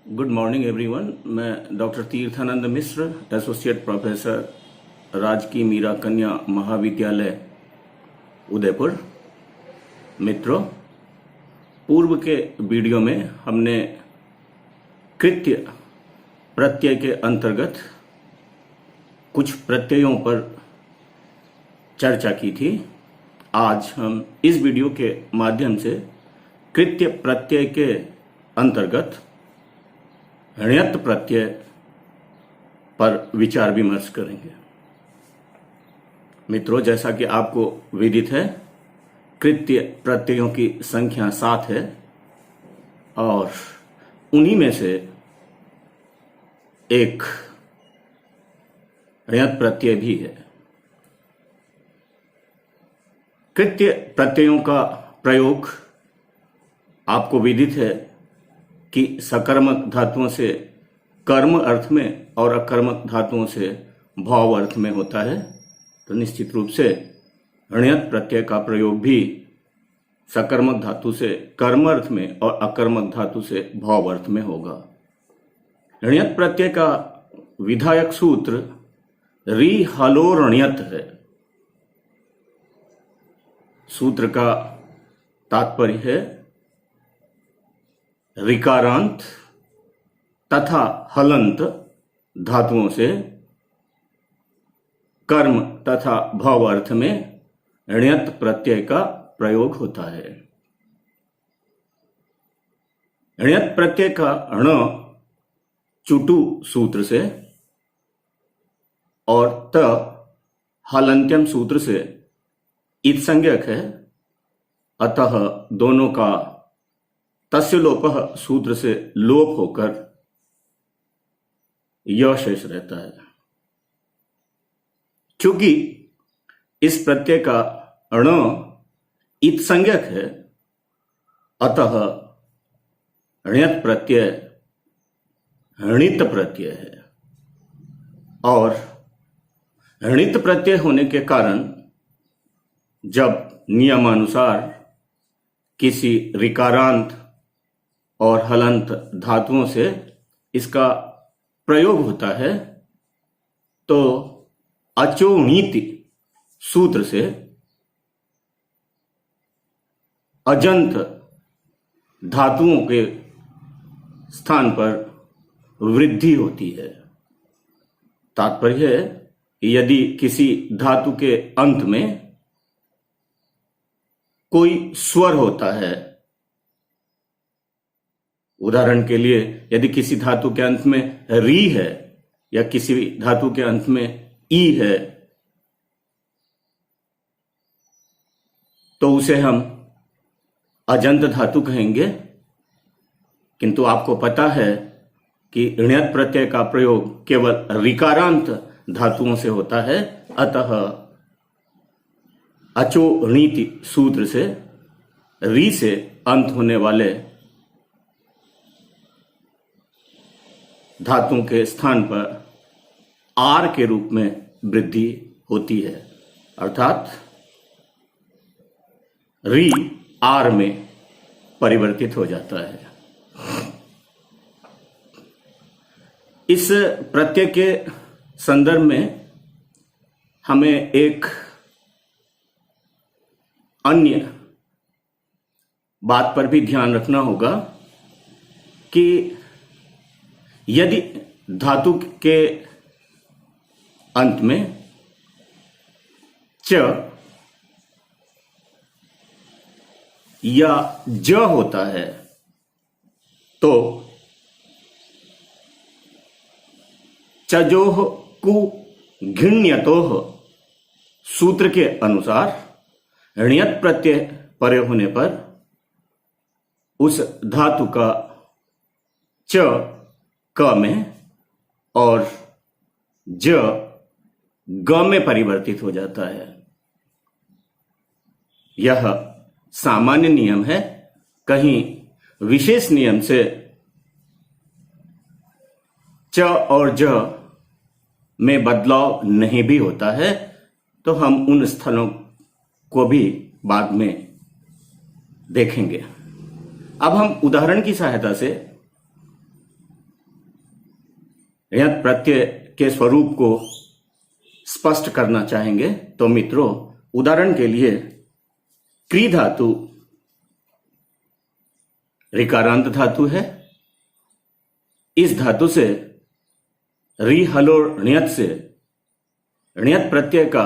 Good morning everyone. मैं doctor Tirthanand मिश्र, associate professor, राजकीय मीरा कन्या महाविद्यालय उदयपुर। मित्रों, पूर्व के वीडियो में हमने कृत्य प्रत्यय के अंतर्गत कुछ प्रत्ययों पर चर्चा की थी। आज हम इस वीडियो के माध्यम से कृत्य प्रत्यय के अंतर्गत ण्यत् प्रत्यय पर विचार विमर्श करेंगे। मित्रों, जैसा कि आपको विदित है, कृत्य प्रत्ययों की संख्या 7 है और उन्हीं में से एक ण्यत् प्रत्यय भी है। कृत्य प्रत्ययों का प्रयोग आपको विदित है कि सकर्मक धातुओं से कर्म अर्थ में और अकर्मक धातुओं से भाव अर्थ में होता है। तो निश्चित रूप से ण्यत् प्रत्यय का प्रयोग भी सकर्मक धातु से कर्म अर्थ में और अकर्मक धातु से भाव अर्थ में होगा। ण्यत् प्रत्यय का विधायक सूत्र रि हलो ण्यत् है। सूत्र का तात्पर्य है ऋकारांत तथा हलंत धातुओं से कर्म तथा भाव अर्थ में ण्यत् प्रत्यय का प्रयोग होता है। ण्यत् प्रत्यय का ण चुटु सूत्र से और त हलंत्यम सूत्र से इत्संज्ञक है, अतः दोनों का तस्य लोपः सूत्र से लोप होकर य शेष रहता है। क्योंकि इस प्रत्यय का ण इत्संज्ञक है, अतः ण्यत् प्रत्यय णित प्रत्यय है और णित प्रत्यय होने के कारण जब नियमानुसार किसी ऋकारांत और हलंत धातुओं से इसका प्रयोग होता है तो अचोणीति सूत्र से अजंत धातुओं के स्थान पर वृद्धि होती है। तात्पर्य है, यदि किसी धातु के अंत में कोई स्वर होता है, उदाहरण के लिए यदि किसी धातु के अंत में री है या किसी धातु के अंत में ई है, तो उसे हम अजंत धातु कहेंगे। किंतु आपको पता है कि ण्यत् प्रत्यय का प्रयोग केवल ऋकारांत धातुओं से होता है, अतः अचोणीति सूत्र से री से अंत होने वाले धातुओं के स्थान पर आर के रूप में वृद्धि होती है, अर्थात री आर में परिवर्तित हो जाता है। इस प्रत्यय के संदर्भ में हमें एक अन्य बात पर भी ध्यान रखना होगा कि यदि धातु के अंत में च या ज होता है तो चजोह कु घिण्यतोह सूत्र के अनुसार ण्यत् प्रत्यय परे होने पर उस धातु का च क में और ज ग में परिवर्तित हो जाता है। यह सामान्य नियम है। कहीं विशेष नियम से च और ज में बदलाव नहीं भी होता है, तो हम उन स्थलों को भी बाद में देखेंगे। अब हम उदाहरण की सहायता से ण्यत् प्रत्यय के स्वरूप को स्पष्ट करना चाहेंगे तो मित्रों, उदाहरण के लिए क्री धातु ऋकारांत धातु है। इस धातु से री हलोर ण्यत् से ण्यत् प्रत्यय का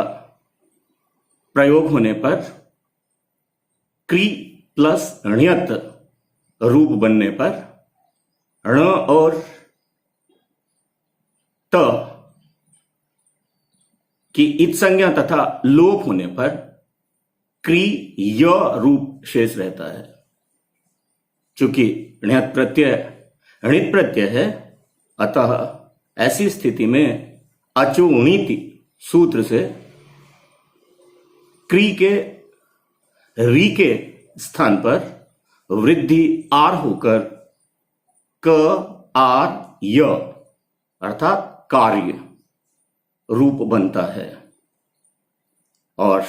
प्रयोग होने पर क्री प्लस ण्यत् रूप बनने पर ण और त की इत संज्ञा तथा लोप होने पर क्री य रूप शेष रहता है। चूंकि ण्यत् प्रत्यय णित प्रत्यय है, अतः ऐसी स्थिति में अचुणीति सूत्र से क्री के री के स्थान पर वृद्धि आर होकर क आर य अर्थात कार्य रूप बनता है। और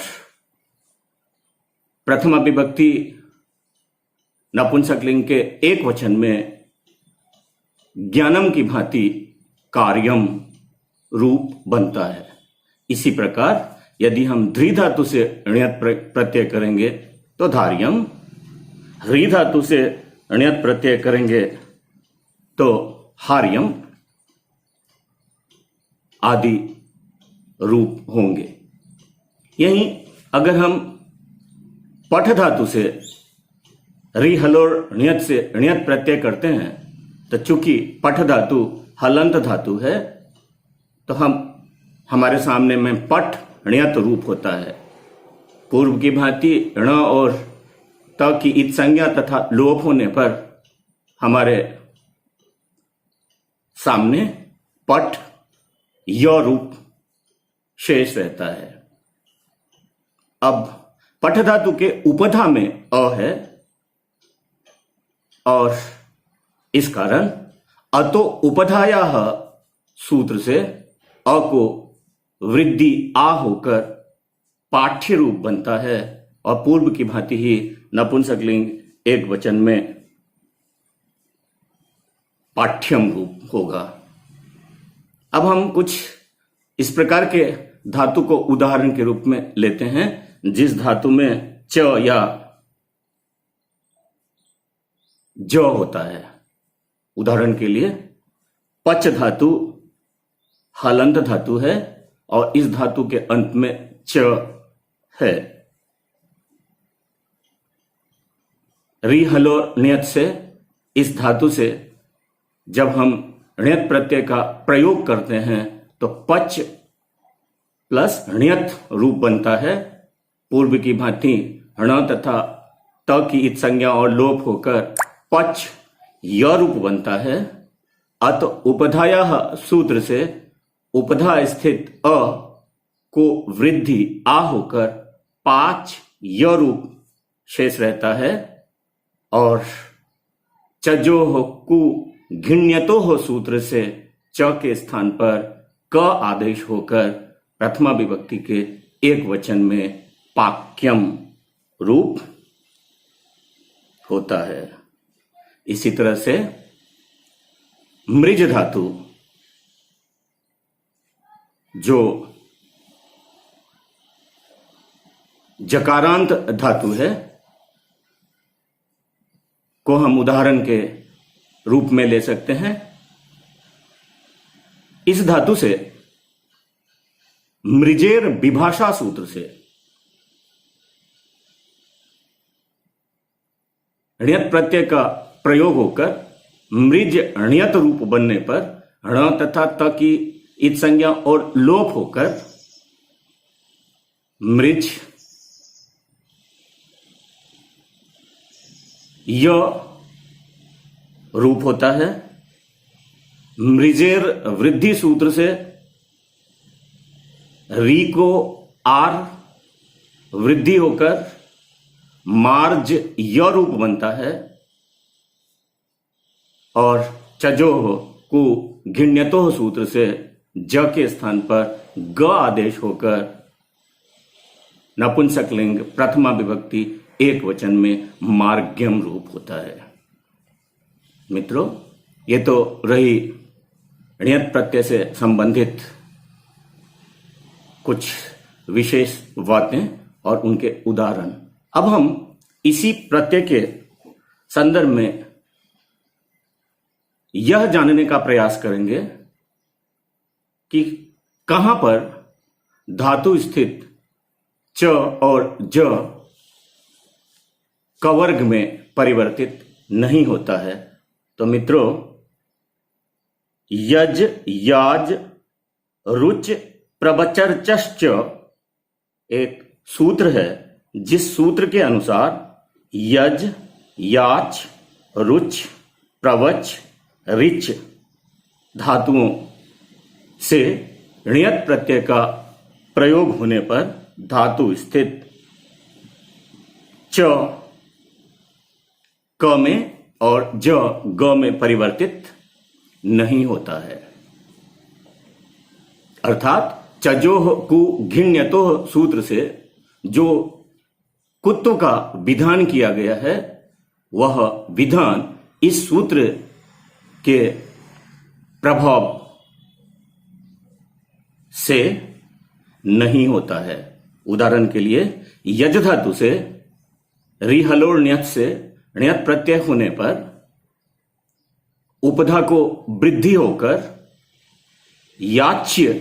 प्रथमा विभक्ति नपुंसकलिंग के एक वचन में ज्ञानम की भांति कार्यम रूप बनता है। इसी प्रकार यदि हम ध्री धातु से ण्यत् प्रत्यय करेंगे तो धार्यम, ह्री धातु से ण्यत् प्रत्यय करेंगे तो हार्यम आदि रूप होंगे। यहीं अगर हम पठ धातु से री हलोर ण्यत् से ण्यत् प्रत्यय करते हैं तो चूंकि पठ धातु हलंत धातु है तो हमारे सामने में पठ ण्यत् रूप होता है। पूर्व की भांति ण और त की इत संज्ञा तथा लोप होने पर हमारे सामने पठ य रूप शेष रहता है। अब पठ धातु के उपधा में अ है और इस कारण अतो उपधायाः सूत्र से अ को वृद्धि आ होकर पाठ्य रूप बनता है और पूर्व की भांति ही नपुंसकलिंग एक वचन में पाठ्यम रूप होगा। अब हम कुछ इस प्रकार के धातु को उदाहरण के रूप में लेते हैं जिस धातु में च या ज होता है। उदाहरण के लिए पच धातु हलंत धातु है और इस धातु के अंत में च है। री हलोर ण्यत् से इस धातु से जब हम ण्यत् प्रत्यय का प्रयोग करते हैं तो पच प्लस ण्यत् रूप बनता है। पूर्व की भांति ण तथा त की इत संज्ञा और लोप होकर पच य रूप बनता है। अत उपधायाः सूत्र से उपधा स्थित अ को वृद्धि आ होकर पाच य रूप शेष रहता है और चजो हो कु घिण्यतो हो सूत्र से च के स्थान पर क आदेश होकर प्रथमा विभक्ति के एक वचन में पाक्यम रूप होता है। इसी तरह से मृज धातु जो जकारांत धातु है को हम उदाहरण के रूप में ले सकते हैं। इस धातु से मृजेर विभाषा सूत्र से ण्यत् प्रत्यय का प्रयोग होकर मृज ण्यत् रूप बनने पर ण तथा त की इत संज्ञा और लोप होकर मृज य रूप होता है। मृजेर वृद्धि सूत्र से री को आर वृद्धि होकर मार्ज य रूप बनता है और चजो को घिण्यतो सूत्र से ज के स्थान पर ग आदेश होकर नपुंसकलिंग प्रथमा विभक्ति एक वचन में मार्ग्यम रूप होता है। मित्रों, ये तो रही णियत प्रत्यय से संबंधित कुछ विशेष बातें और उनके उदाहरण। अब हम इसी प्रत्यय के संदर्भ में यह जानने का प्रयास करेंगे कि कहां पर धातु स्थित च और ज कवर्ग में परिवर्तित नहीं होता है। तो मित्रों, यज याज रुच प्रवचर्चश्च एक सूत्र है, जिस सूत्र के अनुसार यज याच रुच प्रवच रिच धातुओं से णियत प्रत्यय का प्रयोग होने पर धातु स्थित च क में और ज ग में परिवर्तित नहीं होता है। अर्थात चजोह कु घिण्यतोह सूत्र से जो कुत्व का विधान किया गया है, वह विधान इस सूत्र के प्रभाव से नहीं होता है। उदाहरण के लिए यज धातु से रिहलोड़ ण्यत से ण्यत प्रत्यय होने पर उपधा को वृद्धि होकर याच्य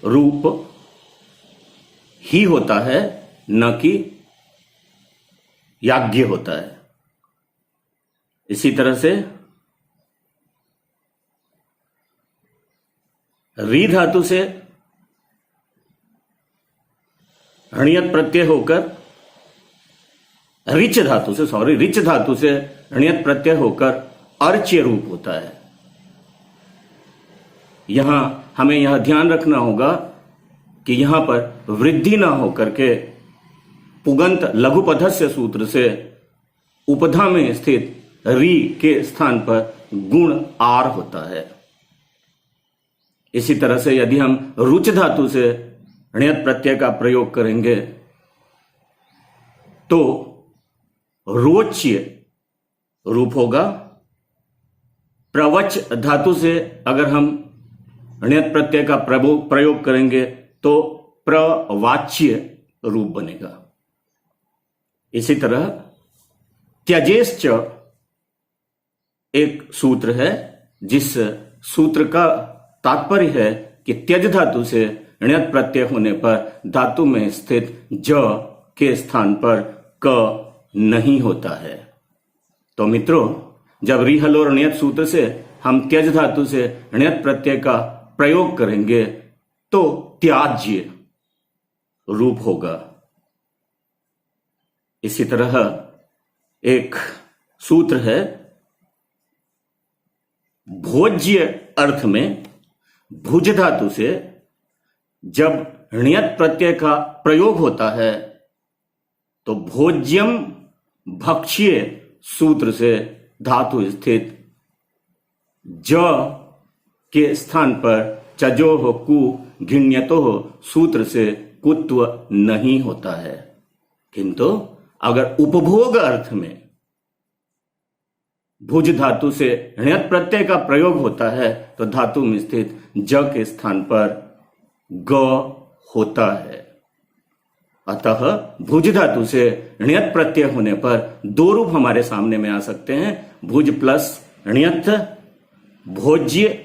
रूप ही होता है, न कि याज्ञ होता है। इसी तरह से री धातु से णियत प्रत्यय होकर रिच धातु से णियत प्रत्यय होकर अर्च्य रूप होता है। यहां हमें यह ध्यान रखना होगा कि यहां पर वृद्धि ना होकर के पुगंत लघुपधस्य सूत्र से उपधा में स्थित री के स्थान पर गुण आर होता है। इसी तरह से यदि हम रुच धातु से णियत प्रत्यय का प्रयोग करेंगे तो रोच्य रूप होगा। प्रवच धातु से अगर हम णियत प्रत्यय का प्रयोग करेंगे तो प्रवाच्य रूप बनेगा। इसी तरह त्यजेश्च एक सूत्र है, जिस सूत्र का तात्पर्य है कि त्यज धातु से णियत प्रत्यय होने पर धातु में स्थित ज के स्थान पर क नहीं होता है। तो मित्रों, जब रिहलोर णियत सूत्र से हम त्यज धातु से णियत प्रत्यय का प्रयोग करेंगे तो त्याज्य रूप होगा। इसी तरह एक सूत्र है, भोज्य अर्थ में भुज धातु से जब णियत प्रत्यय का प्रयोग होता है तो भोज्यम भक्ष्य सूत्र से धातु स्थित ज के स्थान पर चजोह कु घिण्यतोह सूत्र से कुत्व नहीं होता है। किंतु अगर उपभोग अर्थ में भुज धातु से णियत प्रत्यय का प्रयोग होता है तो धातु में स्थित ज के स्थान पर ग होता है। अतः भुज धातु से णियत प्रत्यय होने पर दो रूप हमारे सामने में आ सकते हैं, भुज प्लस णियत भोज्य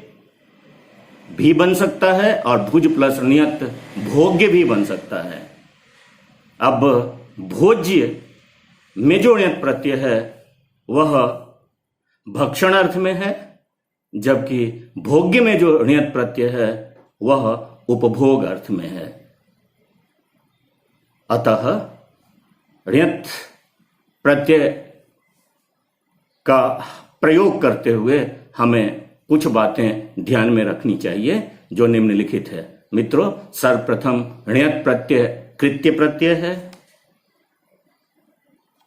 भी बन सकता है और भुज प्लस णियत भोग्य भी बन सकता है। अब भोज्य में जो णियत प्रत्यय है वह भक्षण अर्थ में है, जबकि भोग्य में जो णियत प्रत्यय है वह उपभोग अर्थ में है। अतः णियत प्रत्यय का प्रयोग करते हुए हमें कुछ बातें ध्यान में रखनी चाहिए जो निम्नलिखित है। मित्रों, सर्वप्रथम णियत प्रत्यय कृत्य प्रत्यय है।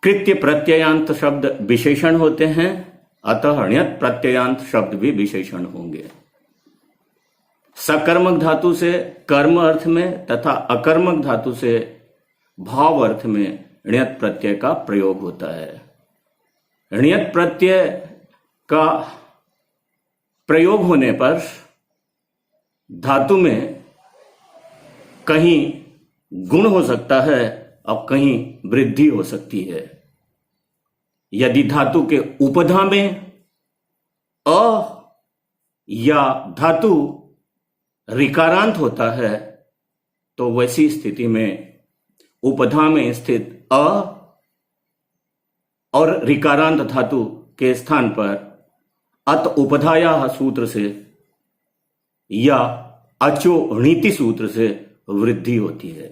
कृत्य प्रत्ययांत शब्द विशेषण होते हैं, अतः णियत प्रत्ययांत शब्द भी विशेषण होंगे। सकर्मक धातु से कर्म अर्थ में तथा अकर्मक धातु से भाव अर्थ में णियत प्रत्यय का प्रयोग होता है। णियत प्रत्यय का प्रयोग होने पर धातु में कहीं गुण हो सकता है और कहीं वृद्धि हो सकती है। यदि धातु के उपधा में अ या धातु ऋकारांत होता है तो वैसी स्थिति में उपधा में स्थित अ और ऋकारांत धातु के स्थान पर अत उपधाया सूत्र से या अचो णीति सूत्र से वृद्धि होती है।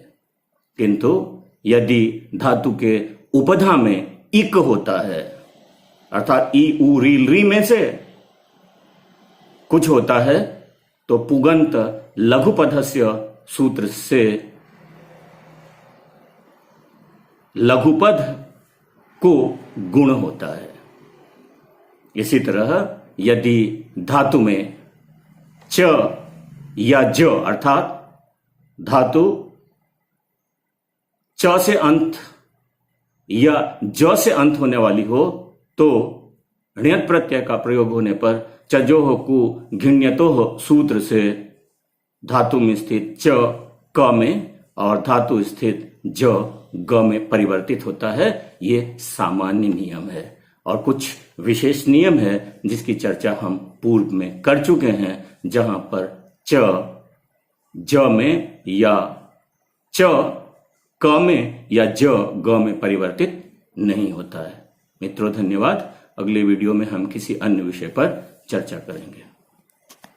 किंतु यदि धातु के उपधा में इक होता है, अर्थात ई उ रील री में से कुछ होता है, तो पुगंत लघुपधस्य सूत्र से लघुपद को गुण होता है। इसी तरह यदि धातु में च या ज अर्थात धातु च से अंत या ज से अंत होने वाली हो तो ण्यत् प्रत्यय का प्रयोग होने पर चजोह कु घिण्यतोह सूत्र से धातु में स्थित च क में और धातु स्थित ज ग में परिवर्तित होता है। ये सामान्य नियम है और कुछ विशेष नियम है जिसकी चर्चा हम पूर्व में कर चुके हैं, जहां पर च ज में या च क में या ज ग में परिवर्तित नहीं होता है। मित्रों धन्यवाद। अगले वीडियो में हम किसी अन्य विषय पर चर्चा करेंगे।